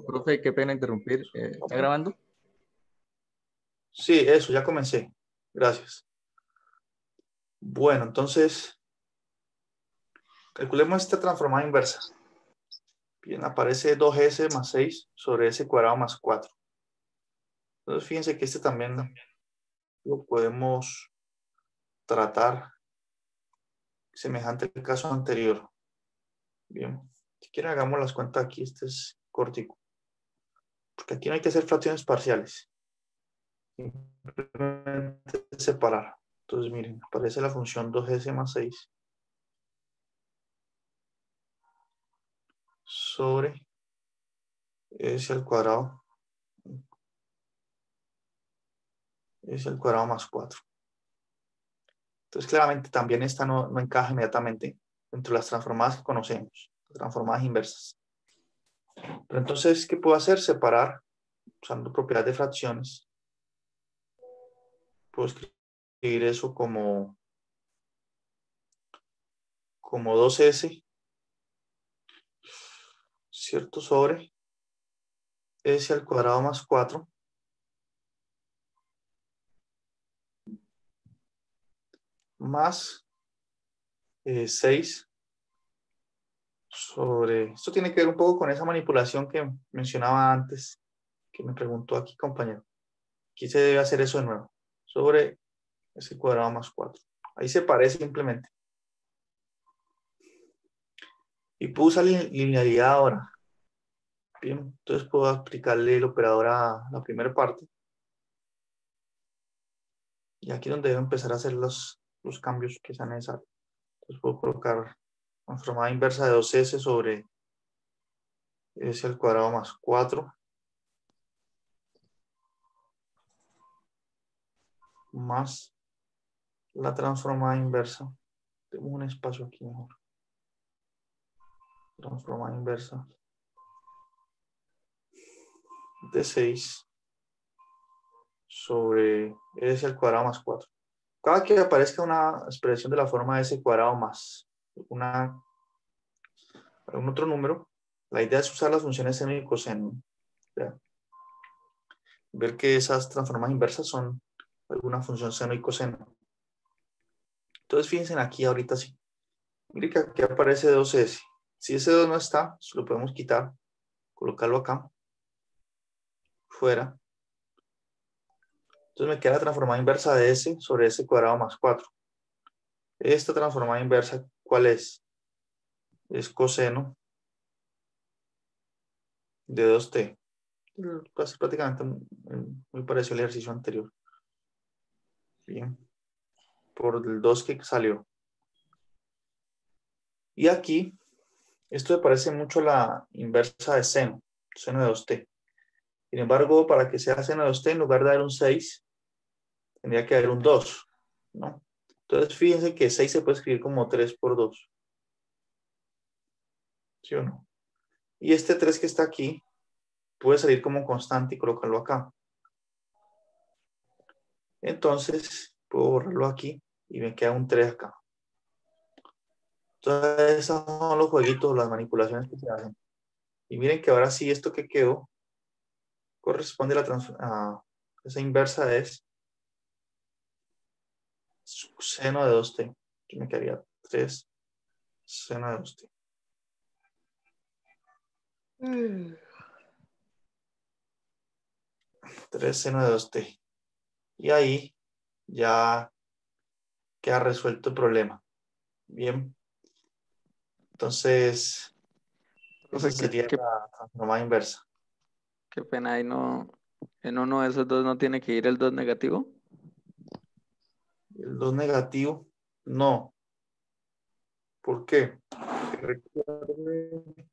Profe, qué pena interrumpir. ¿Está grabando? Sí, eso, ya comencé. Gracias. Bueno, entonces, calculemos esta transformada inversa. Bien, aparece 2s más 6 sobre s cuadrado más 4. Entonces, fíjense que este también lo podemos tratar semejante al caso anterior. Bien, si quieren hagamos las cuentas aquí, este es cortico. Porque aquí no hay que hacer fracciones parciales. Simplemente separar. Entonces, miren, aparece la función 2s más 6 sobre s al cuadrado más 4. Entonces, claramente también esta no encaja inmediatamente entre las transformadas que conocemos, las transformadas inversas. Pero entonces, ¿qué puedo hacer? Separar usando propiedades de fracciones. Puedo escribir eso como 2s, ¿cierto? Sobre s al cuadrado más 4 más 6 sobre... Esto tiene que ver un poco con esa manipulación que mencionaba antes, que me preguntó aquí, compañero. Aquí se debe hacer eso de nuevo. Sobre s cuadrado más 4. Ahí separé simplemente. Y puedo usar linealidad ahora. Bien, entonces puedo aplicarle el operador a la primera parte. Y aquí es donde debo empezar a hacer los cambios que sean necesarios. Entonces puedo colocar transformada inversa de 2s sobre s al cuadrado más 4 más la transformada inversa. Tengo un espacio aquí mejor. Transformada inversa de 6 sobre s al cuadrado más 4. Cada que aparezca una expresión de la forma s cuadrado más algún otro número, la idea es usar las funciones seno y coseno. ¿Ya? Ver que esas transformadas inversas son alguna función seno y coseno. Entonces fíjense aquí ahorita sí. Mire que aquí aparece 2s. Si ese 2 no está, lo podemos quitar, colocarlo acá, fuera. Entonces me queda la transformada inversa de s sobre s cuadrado más 4. Esta transformada inversa, ¿cuál es? Es coseno de 2t. Casi prácticamente muy parecido al ejercicio anterior. Bien. Por el 2 que salió. Y aquí, esto me parece mucho la inversa de seno de 2t. Sin embargo, para que sea seno de 2t, en lugar de haber un 6, tendría que haber un 2, ¿no? Entonces, fíjense que 6 se puede escribir como 3 por 2. ¿Sí o no? Y este 3 que está aquí, puede salir como constante y colocarlo acá. Entonces, puedo borrarlo aquí y me queda un 3 acá. Entonces, esos son los jueguitos, las manipulaciones que se hacen. Y miren que ahora sí, esto que quedó corresponde a esa inversa es seno de 2t. Aquí me quedaría 3 seno de 2t. 3 seno de 2t. Y ahí ya queda resuelto el problema. Bien. Entonces, esa Profe, sería la transformada inversa. qué pena, ahí no, en uno de esos dos no tiene que ir el 2 negativo. El 2 negativo, no. ¿Por qué? Porque recuerden,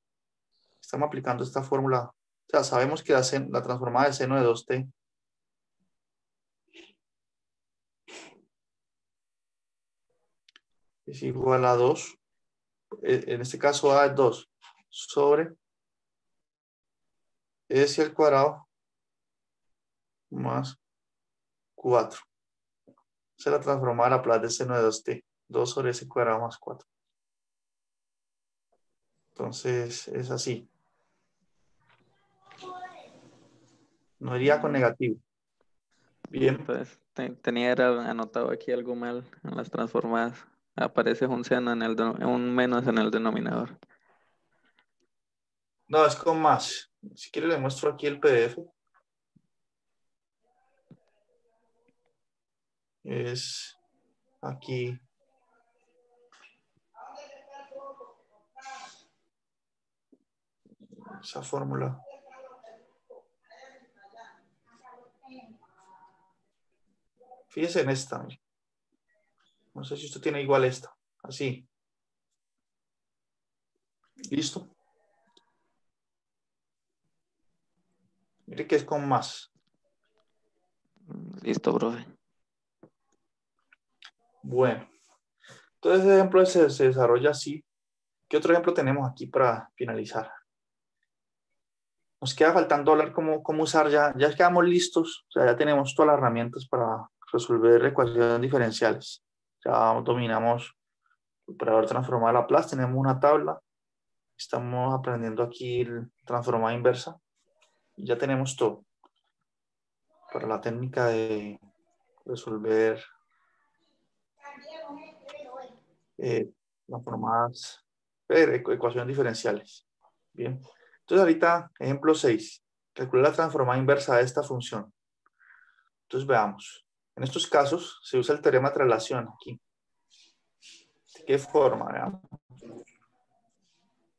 estamos aplicando esta fórmula. O sea, sabemos que la transformada de seno de 2t es igual a 2. En este caso A es 2 sobre S al cuadrado más 4. Esa es la transformada a Laplace de seno de 2t. 2 sobre S cuadrado más 4. Entonces es así. No iría con negativo. Bien. Entonces, tenía anotado aquí algo mal en las transformadas. Aparece un seno un menos en el denominador. No, es con más. Si quiere le muestro aquí el PDF. Es aquí. Esa fórmula. Fíjese en esta. No sé si usted tiene igual esta. Así. ¿Listo? Mire que es con más. Listo, profe. Bueno. Entonces ese ejemplo se desarrolla así. ¿Qué otro ejemplo tenemos aquí para finalizar? Nos queda faltando hablar cómo usar ya quedamos listos. O sea, ya tenemos todas las herramientas para resolver ecuaciones diferenciales. Ya dominamos el operador transformado a Laplace. Tenemos una tabla. Estamos aprendiendo aquí el transformada inversa. Ya tenemos todo para la técnica de resolver transformadas, ecuaciones diferenciales. Bien. Entonces ahorita, ejemplo 6. Calcular la transformada inversa de esta función. Entonces veamos. En estos casos se usa el teorema de traslación aquí. ¿De qué forma? Veamos.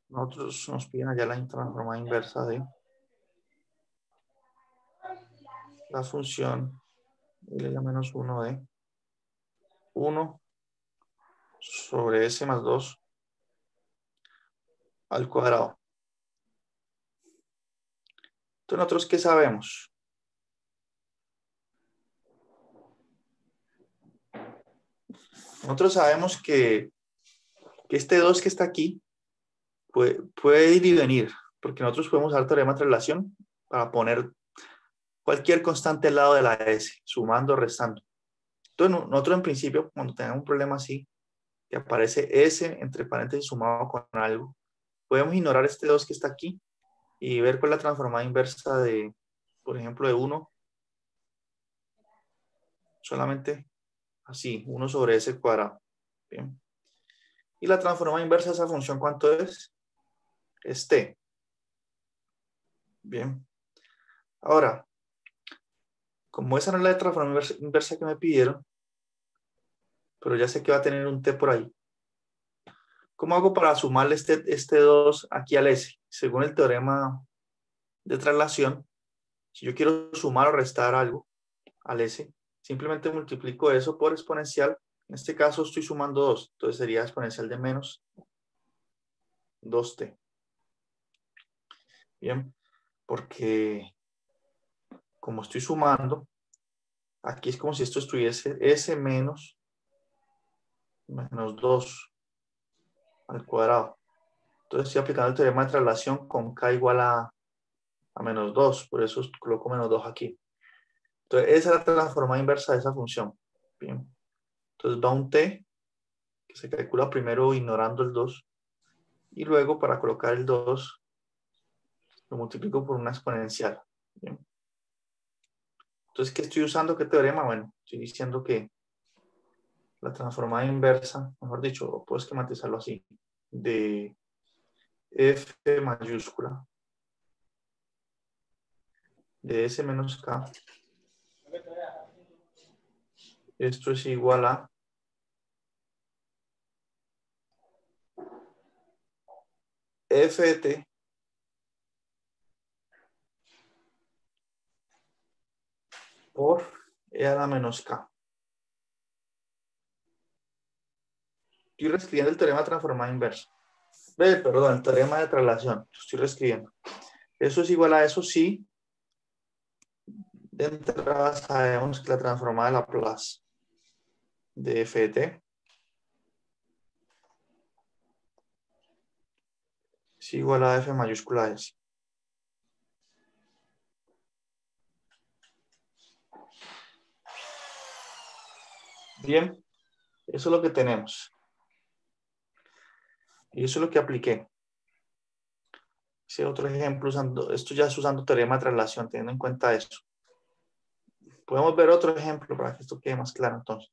Nosotros nos piden allá la transformada inversa de la función L-1 de 1 sobre S más 2 al cuadrado. Entonces, ¿nosotros qué sabemos? Nosotros sabemos que este 2 que está aquí puede ir y venir, porque nosotros podemos usar teorema de traslación para poner cualquier constante al lado de la S, sumando o restando. Entonces, nosotros en principio, cuando tenemos un problema así, que aparece S entre paréntesis sumado con algo, podemos ignorar este 2 que está aquí y ver cuál es la transformada inversa de, por ejemplo, de 1, solamente así, 1 sobre S cuadrado. Bien. Y la transformada inversa de esa función, ¿cuánto es? Es T. Bien. Ahora, como esa no es la transformada inversa que me pidieron, pero ya sé que va a tener un T por ahí. ¿Cómo hago para sumarle este 2 aquí al S? Según el teorema de traslación, si yo quiero sumar o restar algo al S, simplemente multiplico eso por exponencial. En este caso estoy sumando 2, entonces sería exponencial de menos 2t. Bien, porque como estoy sumando, aquí es como si esto estuviese S menos 2 al cuadrado. Entonces estoy aplicando el teorema de traslación con K igual a menos 2, por eso coloco menos 2 aquí. Entonces esa es la transformada inversa de esa función. Bien. Entonces va un t, que se calcula primero ignorando el 2, y luego para colocar el 2 lo multiplico por una exponencial. Bien. Entonces, ¿qué estoy usando? ¿Qué teorema? Bueno, estoy diciendo que la transformada inversa, mejor dicho, puedo esquematizarlo así, de f mayúscula de S menos K, esto es igual a f de t por e a la menos K. Estoy reescribiendo el teorema de transformada inversa. Perdón, el teorema de traslación. Estoy reescribiendo. Eso es igual a eso sí. De entrada sabemos que la transformada de Laplace de f de t es igual a f mayúscula S. Bien, eso es lo que tenemos. Y eso es lo que apliqué. Hice otro ejemplo usando, esto ya es usando teorema de traslación, teniendo en cuenta eso. Podemos ver otro ejemplo para que esto quede más claro entonces.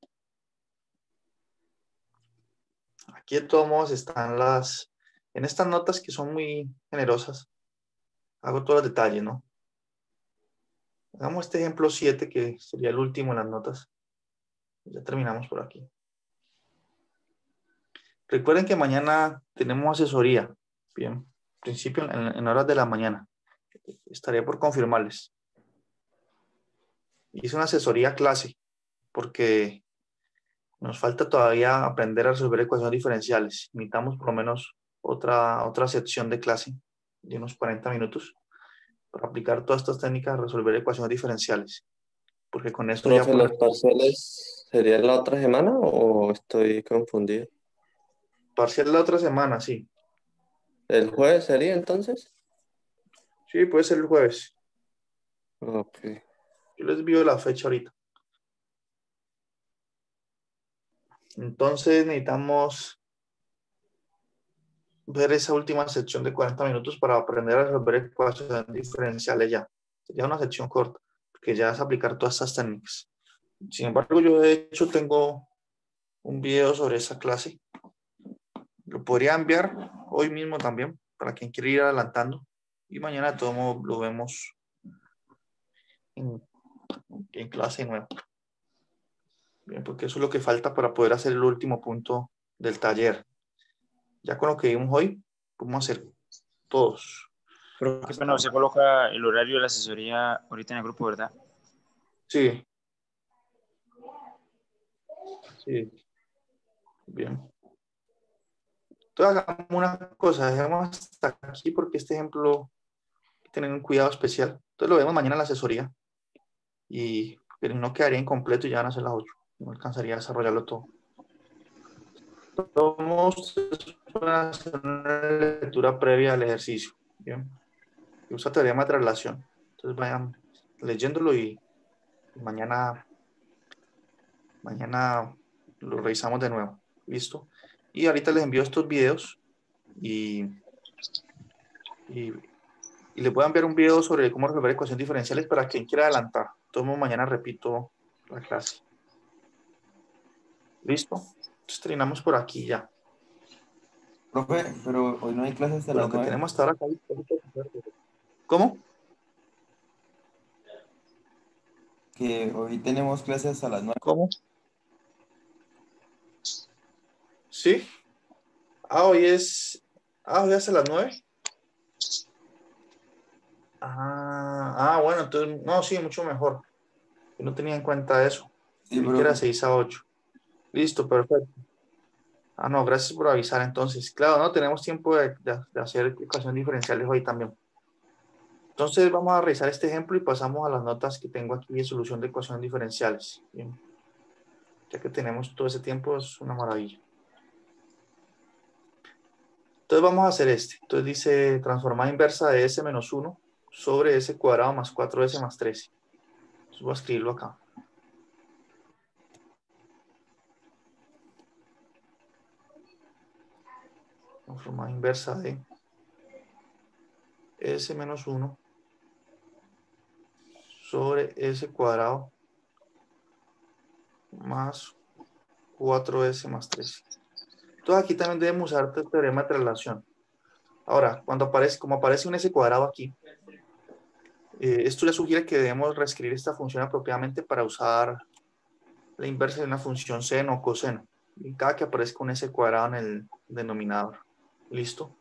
Aquí de todos modos están en estas notas que son muy generosas, hago todos los detalles, ¿no? Hagamos este ejemplo 7, que sería el último en las notas. Ya terminamos por aquí. Recuerden que mañana tenemos asesoría. Bien, principio en horas de la mañana. Estaré por confirmarles. Hice una asesoría clase porque nos falta todavía aprender a resolver ecuaciones diferenciales. Necesitamos por lo menos otra sección de clase de unos 40 minutos para aplicar todas estas técnicas a resolver ecuaciones diferenciales. Porque con esto ya Profe, por ¿los parciales serían la otra semana o estoy confundido? parcial la otra semana, sí. ¿El jueves sería entonces? Sí, puede ser el jueves. Ok. Yo les envío la fecha ahorita. Entonces necesitamos ver esa última sección de 40 minutos para aprender a resolver ecuaciones diferenciales ya. Sería una sección corta, porque ya es aplicar todas estas técnicas. Sin embargo, yo de hecho tengo un video sobre esa clase. Lo podría enviar hoy mismo también, para quien quiera ir adelantando. Y mañana de todo modo lo vemos en clase nueva. Bien, porque eso es lo que falta para poder hacer el último punto del taller. Ya con lo que vimos hoy, podemos hacer todos. Pero qué pena, se coloca el horario de la asesoría ahorita en el grupo, ¿verdad? Sí, sí, bien. Entonces hagamos una cosa, dejemos hasta aquí porque este ejemplo hay que tener un cuidado especial. Entonces lo vemos mañana en la asesoría y porque no quedaría incompleto y ya van a ser las 8. No alcanzaría a desarrollarlo todo. Vamos a hacer una lectura previa al ejercicio. Bien. Y usa teorema de traslación. Entonces vayan leyéndolo y mañana lo revisamos de nuevo. ¿Listo? Y ahorita les envío estos videos y les voy a enviar un video sobre cómo resolver ecuaciones diferenciales para quien quiera adelantar. Entonces mañana repito la clase. ¿Listo? Entonces terminamos por aquí ya. Profe, pero hoy no hay clases hasta Con las lo que 9. tenemos hasta ahora. ¿Cómo? Que hoy tenemos clases hasta las 9. ¿Cómo? ¿Sí? Hoy es... hoy es a las 9. Bueno, entonces, no, sí, mucho mejor. Yo no tenía en cuenta eso. Sí, Creí que era profe. 6 a 8. Listo, perfecto. No, gracias por avisar entonces. Claro, no tenemos tiempo de hacer ecuaciones diferenciales hoy también. Entonces vamos a revisar este ejemplo y pasamos a las notas que tengo aquí de solución de ecuaciones diferenciales. Bien. Ya que tenemos todo ese tiempo, es una maravilla. Entonces vamos a hacer este. Entonces dice transformada inversa de s menos 1 sobre s cuadrado más 4s más 13. Entonces voy a escribirlo acá. Transformada inversa de s menos 1 sobre s cuadrado más 4s más 13. Entonces aquí también debemos usar el teorema de traslación. Ahora, como aparece un s cuadrado aquí, esto ya sugiere que debemos reescribir esta función apropiadamente para usar la inversa de una función seno o coseno. Y cada que aparezca un s cuadrado en el denominador. ¿Listo?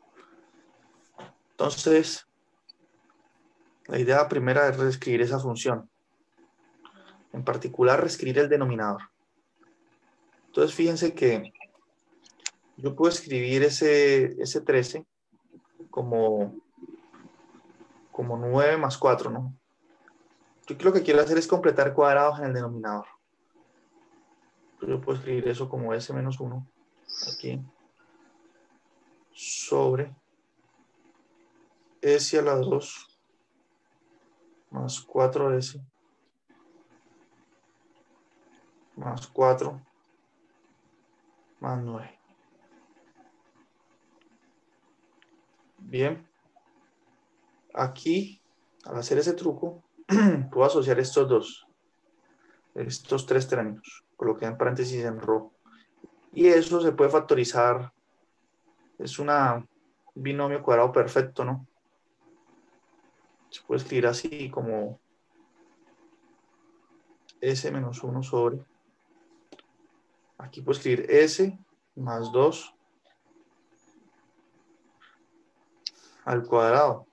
Entonces, la idea primera es reescribir esa función. En particular, reescribir el denominador. Entonces, fíjense que yo puedo escribir ese 13 como 9 más 4, ¿no? Yo lo que quiero hacer es completar cuadrados en el denominador. Yo puedo escribir eso como s menos 1 aquí sobre s a la 2 más 4s más 4 más 9. Bien. aquí, al hacer ese truco, puedo asociar estos tres términos. Coloqué en paréntesis en rojo. Y eso se puede factorizar. Es un binomio cuadrado perfecto, ¿no? Se puede escribir así como S menos 1 sobre. Aquí puedo escribir S más 2 al cuadrado.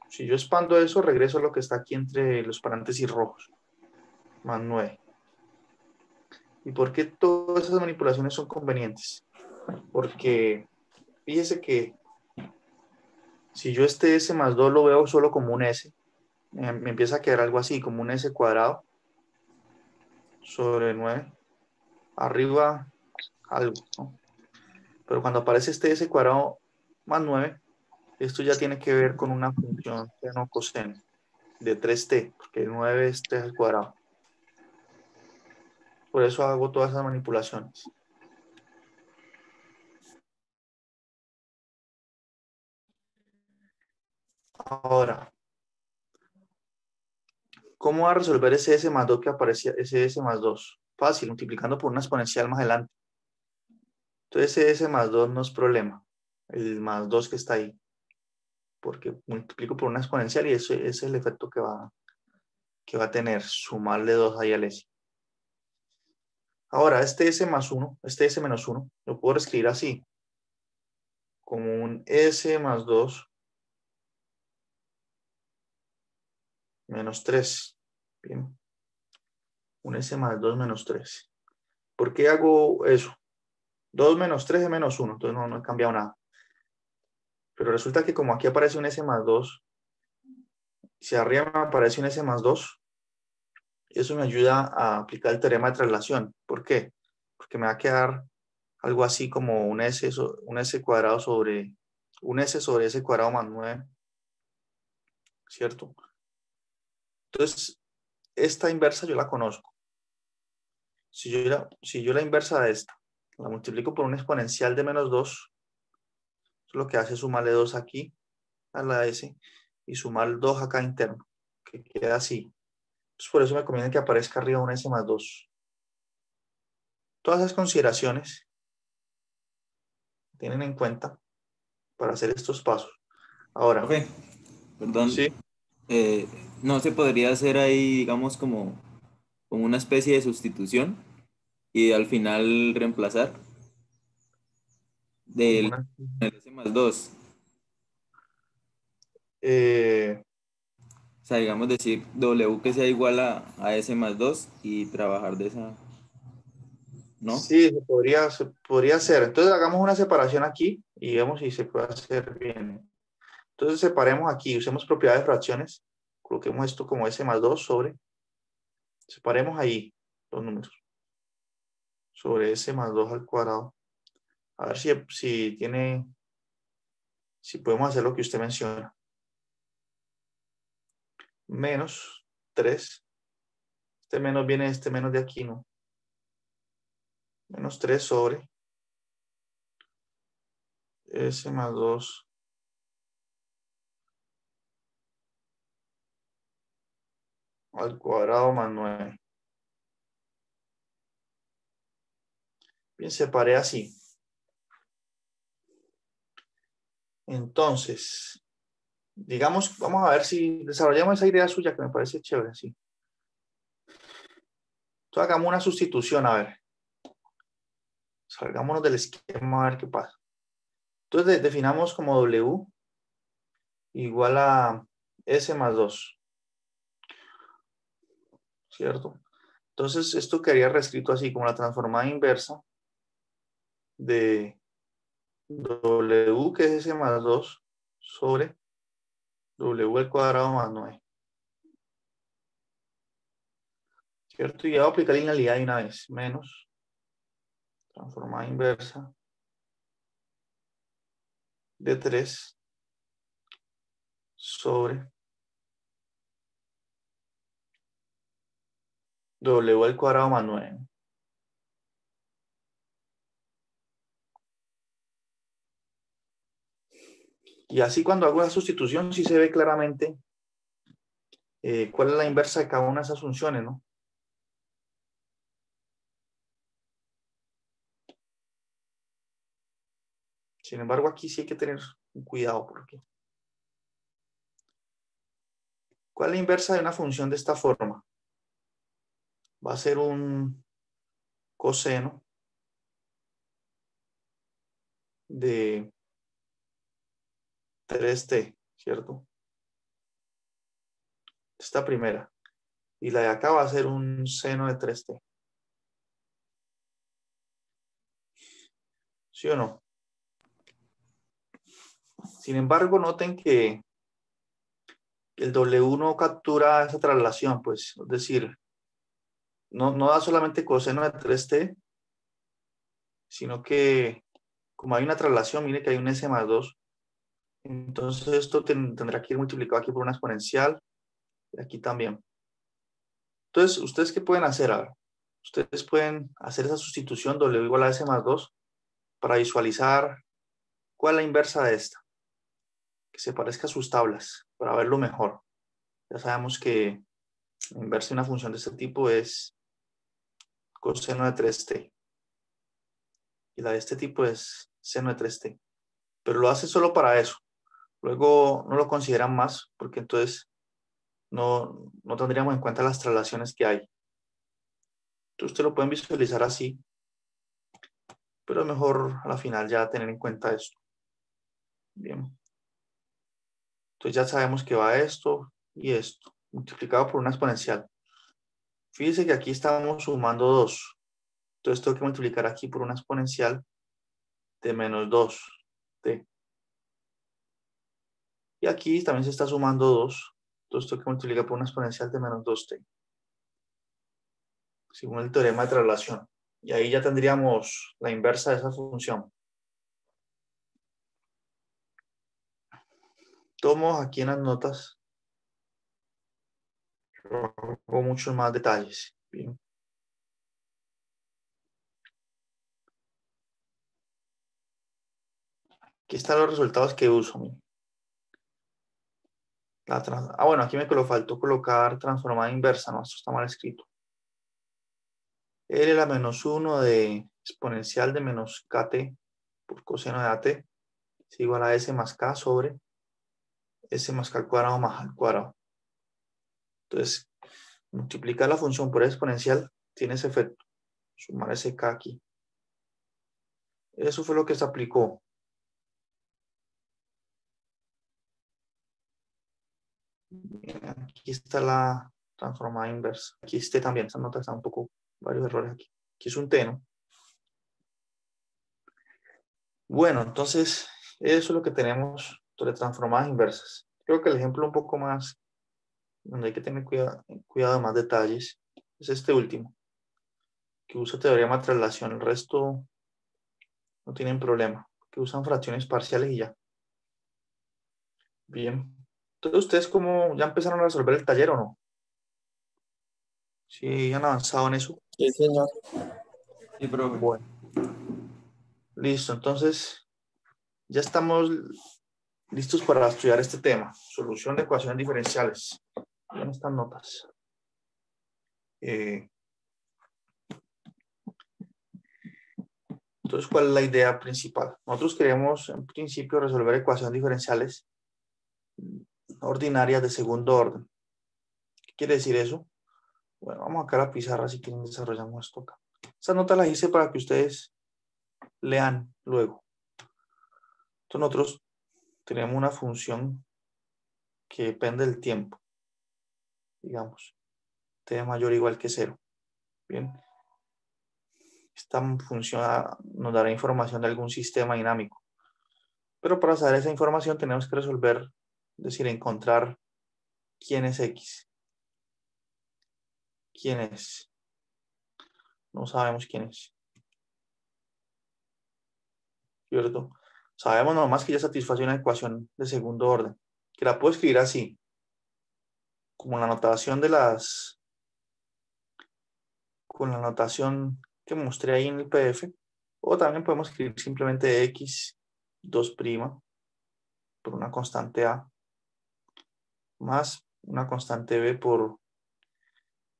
Si yo expando eso, regreso a lo que está aquí entre los paréntesis rojos. Más 9. ¿Y por qué todas esas manipulaciones son convenientes? Porque fíjese que si yo este S más 2 lo veo solo como un S, me empieza a quedar algo así, como un S cuadrado sobre 9. Arriba algo, ¿no? Pero cuando aparece este S cuadrado más 9, esto ya tiene que ver con una función seno coseno de 3t, porque 9 es 3 al cuadrado. Por eso hago todas esas manipulaciones. Ahora, ¿cómo va a resolver ese S más 2 que aparecía, ese S más 2? Fácil, multiplicando por una exponencial más adelante. Entonces ese S más 2 no es problema, el más 2 que está ahí, porque multiplico por una exponencial y ese es el efecto que va a tener, sumarle 2 ahí al S. Ahora, este S más 1, este S menos 1, lo puedo escribir así, como un S más 2 menos 3. Bien. Un S más 2 menos 3. ¿Por qué hago eso? 2 menos 3 es menos 1, entonces no he cambiado nada. Pero resulta que como aquí aparece un S más 2, si arriba me aparece un S más 2, eso me ayuda a aplicar el teorema de traslación. ¿Por qué? Porque me va a quedar algo así como un S cuadrado sobre un S sobre S cuadrado más 9, ¿cierto? Entonces, esta inversa yo la conozco. Si yo la inversa de esta la multiplico por un exponencial de menos 2, eso lo que hace es sumarle 2 aquí a la S y sumar 2 acá interno, que queda así. Entonces, por eso me conviene que aparezca arriba un S más 2. Todas esas consideraciones tienen en cuenta para hacer estos pasos. Ahora, Profe, perdón, sí, ¿no se podría hacer ahí, digamos, como una especie de sustitución y al final reemplazar como del una, S más 2? eh, O sea, digamos decir W que sea igual a S más 2 y trabajar de esa, ¿no? sí, se podría hacer. Entonces, hagamos una separación aquí y vemos si se puede hacer bien. Entonces, separemos aquí, usemos propiedades de fracciones, coloquemos esto como S más 2 sobre, separemos ahí los números, sobre S más 2 al cuadrado. A ver si podemos hacer lo que usted menciona. Menos 3. Este menos viene este menos de aquí, ¿no? Menos 3 sobre S más 2 al cuadrado más 9. Bien, separé así. Entonces, digamos, vamos a ver si desarrollamos esa idea suya que me parece chévere, sí. Entonces, hagamos una sustitución, a ver. Salgámonos del esquema a ver qué pasa. Entonces, definamos como W igual a S más 2, ¿cierto? Entonces, esto quedaría reescrito así, como la transformada inversa de W, que es S más 2, sobre W al cuadrado más 9. ¿Cierto? Y ya voy a aplicar linealidad de una vez. Menos transformada inversa de 3 sobre W al cuadrado más 9. Y así cuando hago la sustitución sí se ve claramente cuál es la inversa de cada una de esas funciones, ¿no? Sin embargo, aquí sí hay que tener cuidado porque ¿cuál es la inversa de una función de esta forma? Va a ser un coseno de 3t, ¿cierto? Esta primera. Y la de acá va a ser un seno de 3t. ¿Sí o no? Sin embargo, noten que el W no captura esa traslación, pues, es decir, no da solamente coseno de 3t, sino que como hay una traslación, mire que hay un S más 2, entonces esto tendrá que ir multiplicado aquí por una exponencial, y aquí también. Entonces, ¿ustedes qué pueden hacer ahora? Ustedes pueden hacer esa sustitución W igual a S más 2 para visualizar cuál es la inversa de esta, que se parezca a sus tablas, para verlo mejor. Ya sabemos que la inversa de una función de este tipo es coseno de 3t. Y la de este tipo es seno de 3t. Pero lo hace solo para eso. Luego no lo consideran más, porque entonces no tendríamos en cuenta las traslaciones que hay. Entonces ustedes lo pueden visualizar así, pero es mejor a la final ya tener en cuenta esto. Bien. Entonces ya sabemos que va esto y esto, multiplicado por una exponencial. Fíjense que aquí estamos sumando 2. Entonces tengo que multiplicar aquí por una exponencial de menos 2t. Y aquí también se está sumando 2. Entonces tengo que multiplicar por una exponencial de menos 2t. Según el teorema de traslación. Y ahí ya tendríamos la inversa de esa función. Tomo aquí en las notas. Hago muchos más detalles. Bien. Aquí están los resultados que uso. Bueno, aquí me faltó colocar transformada inversa. No, esto está mal escrito. L a la menos 1 de exponencial de menos kt por coseno de at es igual a s más k sobre s más k al cuadrado más al cuadrado. Entonces, multiplicar la función por exponencial tiene ese efecto. Sumar ese k aquí. Eso fue lo que se aplicó. Bien, aquí está la transformada inversa. Aquí este también, esta nota está un poco, varios errores aquí. Aquí es un t, ¿no? Bueno, entonces, eso es lo que tenemos sobre transformadas inversas. Creo que el ejemplo un poco más, donde hay que tener cuidado de más detalles, es este último, que usa teorema de traslación. El resto no tienen problema, que usan fracciones parciales y ya. Bien. Entonces, ¿ustedes cómo ya empezaron a resolver el taller o no? ¿Sí han avanzado en eso? Sí, señor. Sí, profe. Bueno. Listo, entonces ya estamos listos para estudiar este tema. Solución de ecuaciones diferenciales. Vean estas notas. Entonces, ¿cuál es la idea principal? Nosotros queremos, en principio, resolver ecuaciones diferenciales ordinarias de segundo orden. ¿Qué quiere decir eso? Bueno, vamos acá a la pizarra si quieren desarrollamos esto acá. Estas notas las hice para que ustedes lean luego. Entonces, nosotros tenemos una función que depende del tiempo. Digamos, t es mayor o igual que 0. Bien. Esta función nos dará información de algún sistema dinámico. Pero para saber esa información tenemos que resolver, es decir, encontrar quién es X. ¿Quién es? No sabemos quién es. ¿Cierto? Sabemos nomás que ya satisface una ecuación de segundo orden, que la puedo escribir así, como la notación con la notación que mostré ahí en el PDF, o también podemos escribir simplemente X 2', por una constante A más una constante B por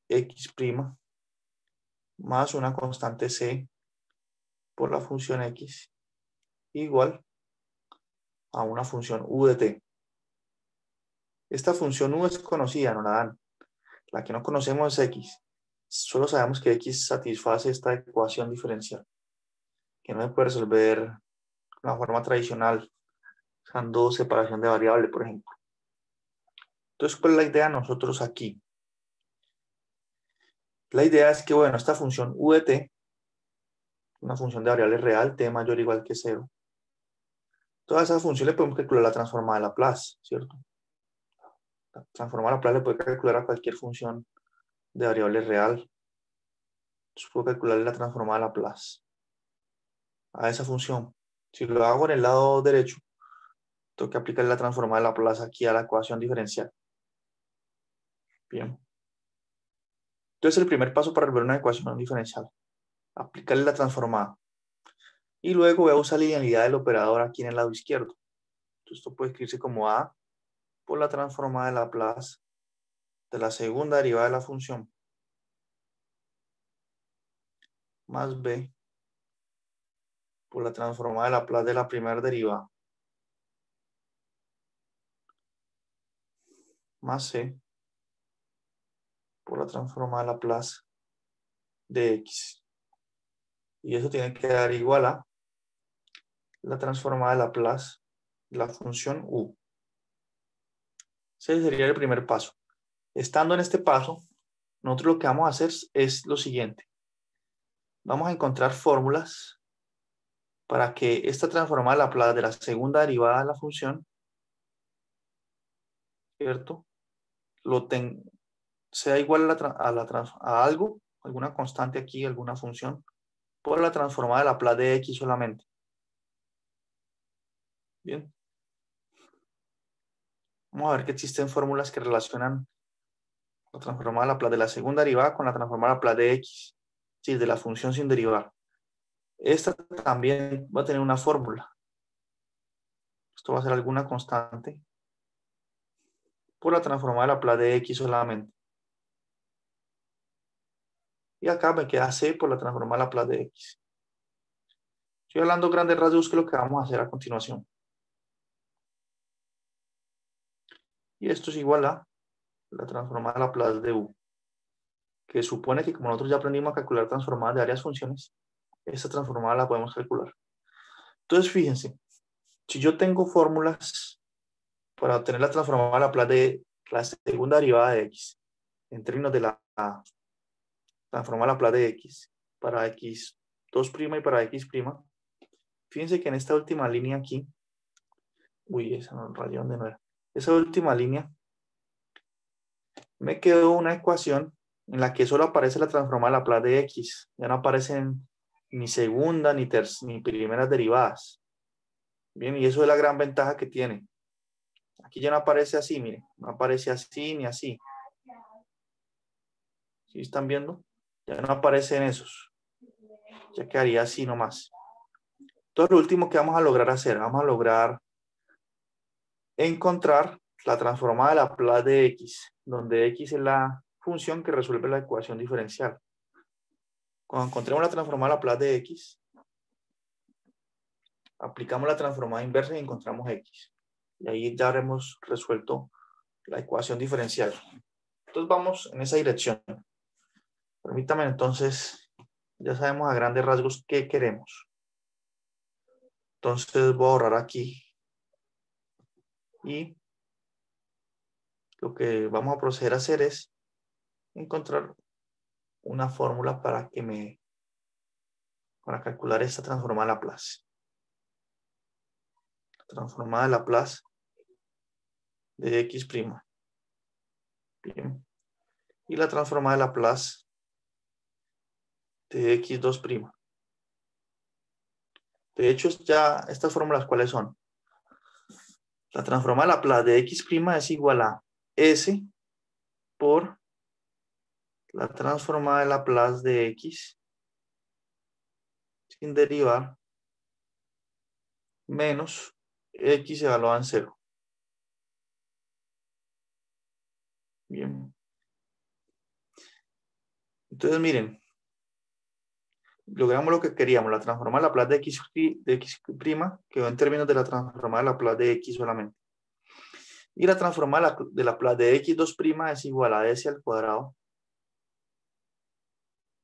X' más una constante C por la función X igual a una función U de T. Esta función U es conocida, nos la dan. La que no conocemos es X. Solo sabemos que X satisface esta ecuación diferencial, que no se puede resolver de una forma tradicional, usando separación de variable, por ejemplo. Entonces, ¿cuál es la idea de nosotros aquí? La idea es que, bueno, esta función U de T, una función de variable real, T mayor o igual que 0. Toda esa función le podemos calcular la transformada de Laplace, ¿cierto? La transformada de Laplace le puede calcular a cualquier función de variable real. Entonces puedo calcularle la transformada de Laplace a esa función. Si lo hago en el lado derecho, tengo que aplicarle la transformada de Laplace aquí a la ecuación diferencial. Bien. Entonces el primer paso para resolver una ecuación diferencial, aplicarle la transformada. Y luego voy a usar la linealidad del operador aquí en el lado izquierdo. Entonces esto puede escribirse como A por la transformada de Laplace de la segunda derivada de la función más B por la transformada de Laplace de la primera derivada más C por la transformada de Laplace de X. Y eso tiene que dar igual a la transformada de Laplace de la función U. Ese sería el primer paso. Estando en este paso, nosotros lo que vamos a hacer es lo siguiente. Vamos a encontrar fórmulas para que esta transformada de Laplace de la segunda derivada de la función, ¿cierto? Sea igual a algo, alguna constante aquí, alguna función, por la transformada de Laplace de X solamente. Bien. Vamos a ver que existen fórmulas que relacionan la transformada de Laplace de la segunda derivada con la transformada de Laplace de X, sí, de la función sin derivar. Esta también va a tener una fórmula. Esto va a ser alguna constante por la transformada de Laplace de X solamente. Y acá me queda C por la transformada de Laplace de X. Estoy hablando grandes rasgos, que es lo que vamos a hacer a continuación. Y esto es igual a la transformada de Laplace de U, que supone que como nosotros ya aprendimos a calcular transformadas de varias funciones, esta transformada la podemos calcular. Entonces, fíjense, si yo tengo fórmulas para obtener la transformada de Laplace de la segunda derivada de X, en términos de la transformada de Laplace de X, para X2' y para X', fíjense que en esta última línea aquí, esa no rayón de no era. Esa última línea me quedó una ecuación en la que solo aparece la transformada de Laplace de X. Ya no aparecen ni segunda ni primeras derivadas. Bien, y eso es la gran ventaja que tiene. Aquí ya no aparece así, miren. No aparece así ni así. ¿Sí están viendo? Ya no aparecen esos. Ya quedaría así nomás. Entonces lo último que vamos a lograr hacer, vamos a lograr encontrar la transformada de Laplace de X, donde X es la función que resuelve la ecuación diferencial. Cuando encontremos la transformada de Laplace de X, aplicamos la transformada inversa y encontramos X. Y ahí ya habremos resuelto la ecuación diferencial. Entonces vamos en esa dirección. Permítame entonces, ya sabemos a grandes rasgos qué queremos. Entonces voy a borrar aquí. Y lo que vamos a proceder a hacer es encontrar una fórmula para calcular esta transformada de Laplace. Transformada de Laplace de X'. Bien. Y la transformada de Laplace de X2'. De hecho, ya estas fórmulas, ¿cuáles son? La transformada de Laplace de X' es igual a S por la transformada de Laplace de X sin derivar menos X evaluada en 0. Bien. Entonces, miren, logramos lo que queríamos. La transformada de Laplace de X prima quedó en términos de la transformada de Laplace de X solamente. Y la transformada de Laplace de X2' es igual a S al cuadrado.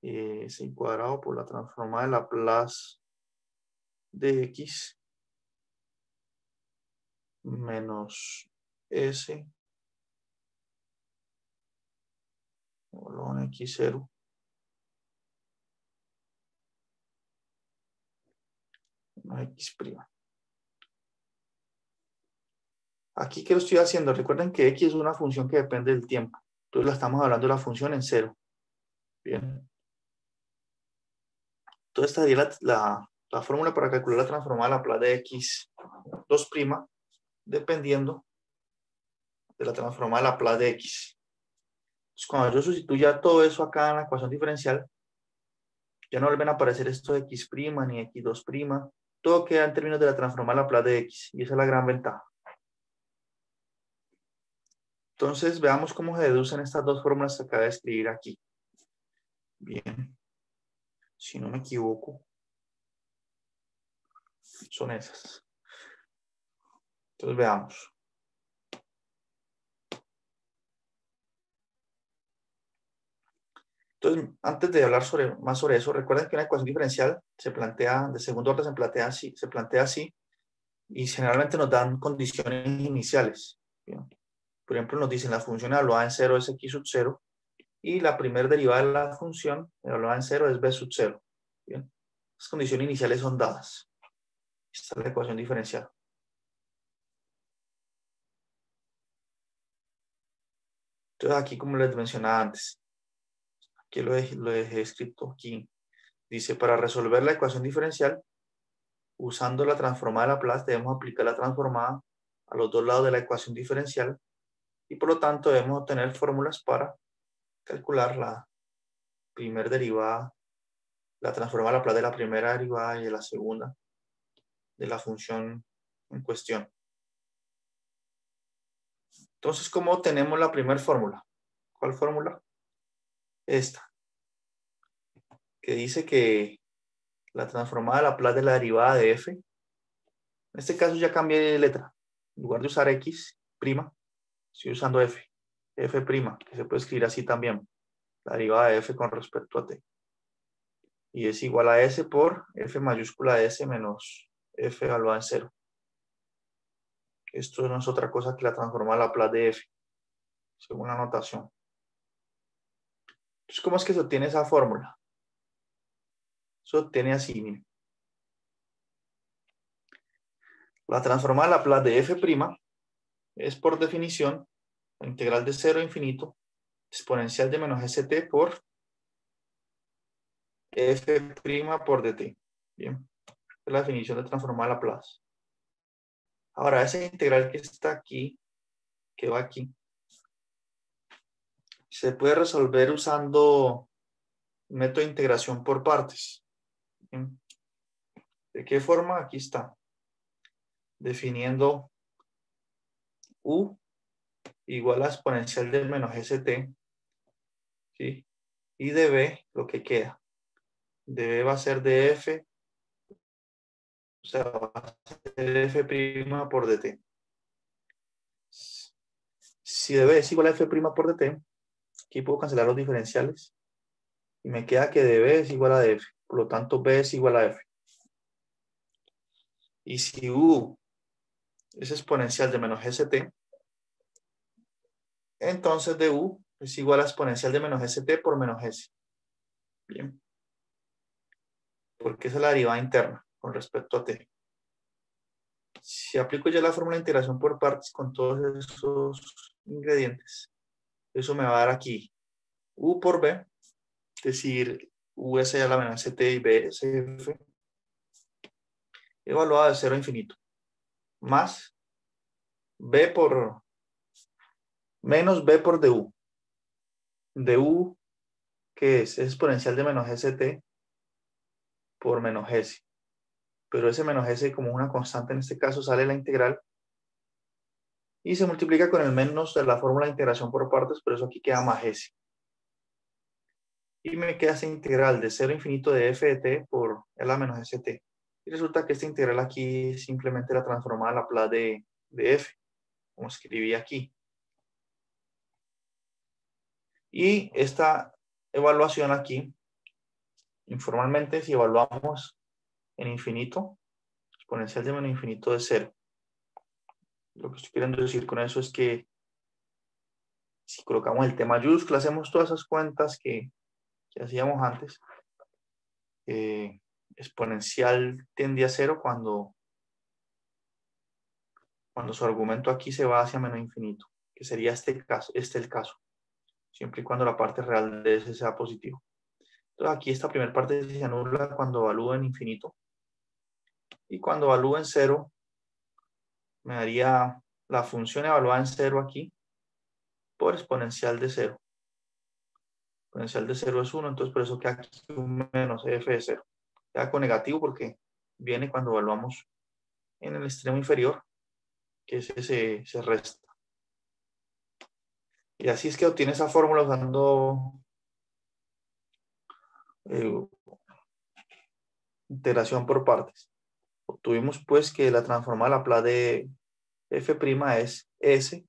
S cuadrado por la transformada de Laplace de X menos S en X0 menos X'. Aquí, ¿qué lo estoy haciendo? Recuerden que X es una función que depende del tiempo. Entonces la estamos hablando de la función en 0. Bien. Entonces esta sería la fórmula para calcular la transformada de Laplace de X2', dependiendo de la transformada de Laplace de X. Entonces, cuando yo sustituya todo eso acá en la ecuación diferencial, ya no vuelven a aparecer esto de X' ni X2'. Todo queda en términos de la transformada de Laplace de X. Y esa es la gran ventaja. Entonces, veamos cómo se deducen estas dos fórmulas que acabo de escribir aquí. Bien. Si no me equivoco, son esas. Entonces, veamos. Entonces, antes de hablar más sobre eso, recuerden que una ecuación diferencial se plantea, de segundo orden se plantea así, y generalmente nos dan condiciones iniciales. ¿Bien? Por ejemplo, nos dicen la función evaluada en 0 es x⁻0 y la primera derivada de la función evaluada en 0 es b⁻0. ¿Bien? Las condiciones iniciales son dadas. Esta es la ecuación diferencial. Entonces, aquí, como les mencionaba antes, aquí lo dejé escrito aquí. Dice, para resolver la ecuación diferencial, usando la transformada de Laplace, debemos aplicar la transformada a los dos lados de la ecuación diferencial y por lo tanto debemos obtener fórmulas para calcular la primera derivada, la transformada de Laplace de la primera derivada y de la segunda de la función en cuestión. Entonces, ¿cómo obtenemos la primera fórmula? ¿Cuál fórmula? Esta, que dice que la transformada de Laplace de la derivada de f, en este caso ya cambié de letra. En lugar de usar x', estoy usando f', que se puede escribir así también, la derivada de f con respecto a t. Y es igual a s por f mayúscula de s menos f evaluada en 0. Esto no es otra cosa que la transformada de Laplace de f, según la notación. Entonces, ¿cómo es que se obtiene esa fórmula? Se obtiene así, miren. La transformada de Laplace de f' es por definición la integral de 0 a infinito exponencial de menos st por f' por dt. Bien, es la definición de transformada de Laplace. Ahora, esa integral que está aquí, que va aquí, se puede resolver usando un método de integración por partes. Bien. ¿De qué forma? Aquí está. Definiendo u igual a exponencial de menos st, ¿sí? Y de b, lo que queda. De b va a ser de f, o sea, va a ser f' por dt. Si de b es igual a f' por dt, aquí puedo cancelar los diferenciales y me queda que de b es igual a de f. Por lo tanto, b es igual a f. Y si u es exponencial de menos st, entonces de u es igual a exponencial de menos st por menos s. Bien. Porque esa es la derivada interna con respecto a t. Si aplico ya la fórmula de integración por partes con todos esos ingredientes, eso me va a dar aquí u por b, es decir, u es a la menos st y b es f, evaluada de 0 a infinito, más b por menos b por du. Du, que es exponencial de menos st por menos s. pero ese menos s como una constante en este caso sale la integral y se multiplica con el menos de la fórmula de integración por partes, por eso aquí queda más s. Y me queda esa integral de 0 a infinito de f de t por L a menos st. Y resulta que esta integral aquí es simplemente la transformada a Laplace de f, como escribí aquí. Y esta evaluación aquí, informalmente, si evaluamos en infinito, exponencial de menos infinito de 0. Lo que estoy queriendo decir con eso es que si colocamos el t mayúscula, hacemos todas esas cuentas que hacíamos antes, exponencial tiende a 0 cuando su argumento aquí se va hacia menos infinito, que sería el caso, siempre y cuando la parte real de ese sea positivo. Entonces aquí esta primera parte se anula cuando evalúo en infinito, y cuando evalúo en 0, me daría la función evaluada en 0 aquí, por exponencial de 0. Exponencial de 0 es 1, entonces por eso queda aquí un menos f de 0. Queda con negativo porque viene cuando evaluamos en el extremo inferior, que ese se resta. Y así es que obtiene esa fórmula usando integración por partes. Obtuvimos pues que la transformada de Laplace de f' es s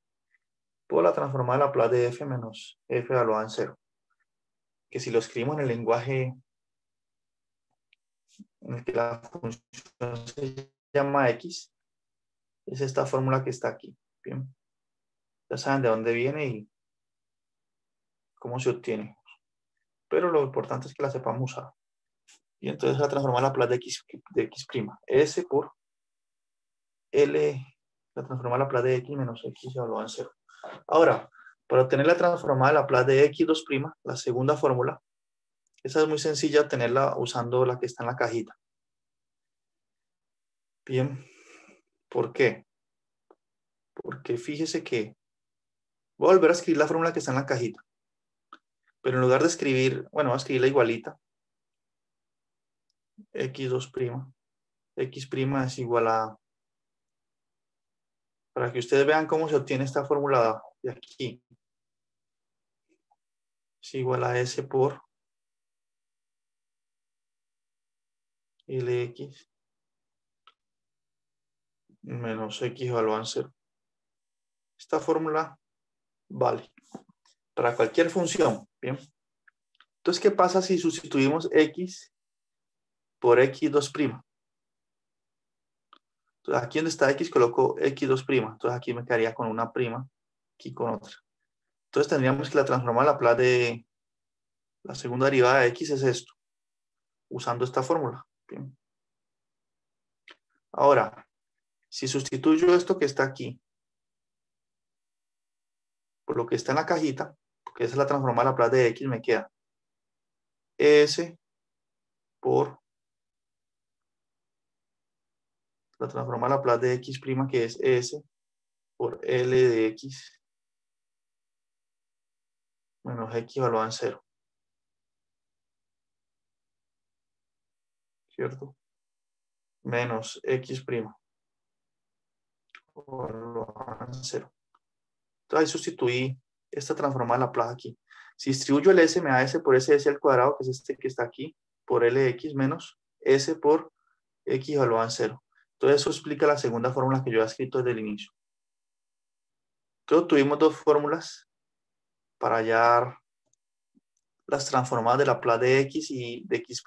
por la transformada de Laplace de f menos f evaluada en 0. Que si lo escribimos en el lenguaje en el que la función se llama x, es esta fórmula que está aquí. Bien. Ya saben de dónde viene y cómo se obtiene. Pero lo importante es que la sepamos usar. Y entonces la transformada de Laplace de x', s por L, la transformada de Laplace de x menos x evaluada en 0. Ahora, para obtener la transformada de Laplace de x2', la segunda fórmula, esa es muy sencilla obtenerla usando la que está en la cajita. Bien, ¿por qué? Porque fíjese que voy a volver a escribir la fórmula que está en la cajita. Pero en lugar de escribir, bueno, voy a escribir la igualita. x2'. X' es igual a... Para que ustedes vean cómo se obtiene esta fórmula de aquí. Es igual a s por Lx menos x evaluado en 0. Esta fórmula vale para cualquier función. Bien. Entonces, ¿qué pasa si sustituimos x por x2'? Entonces, aquí donde está x coloco x2'. Entonces, aquí me quedaría con una prima, aquí con otra. Entonces, tendríamos que la transformar a Laplace de la segunda derivada de x es esto, usando esta fórmula. Bien. Ahora, si sustituyo esto que está aquí por lo que está en la cajita, porque esa es la transformada a Laplace de x, me queda s por la transformada a Laplace de x', que es s por L de x menos x evaluado en 0. ¿Cierto? Menos x' evaluado en 0. Entonces ahí sustituí esta transformada a Laplace aquí. Si distribuyo el s, me da s por s al cuadrado, que es este que está aquí, por L de x menos s por x evaluado en 0. Entonces eso explica la segunda fórmula que yo he escrito desde el inicio. Entonces tuvimos dos fórmulas para hallar las transformadas de Laplace de x y de x'.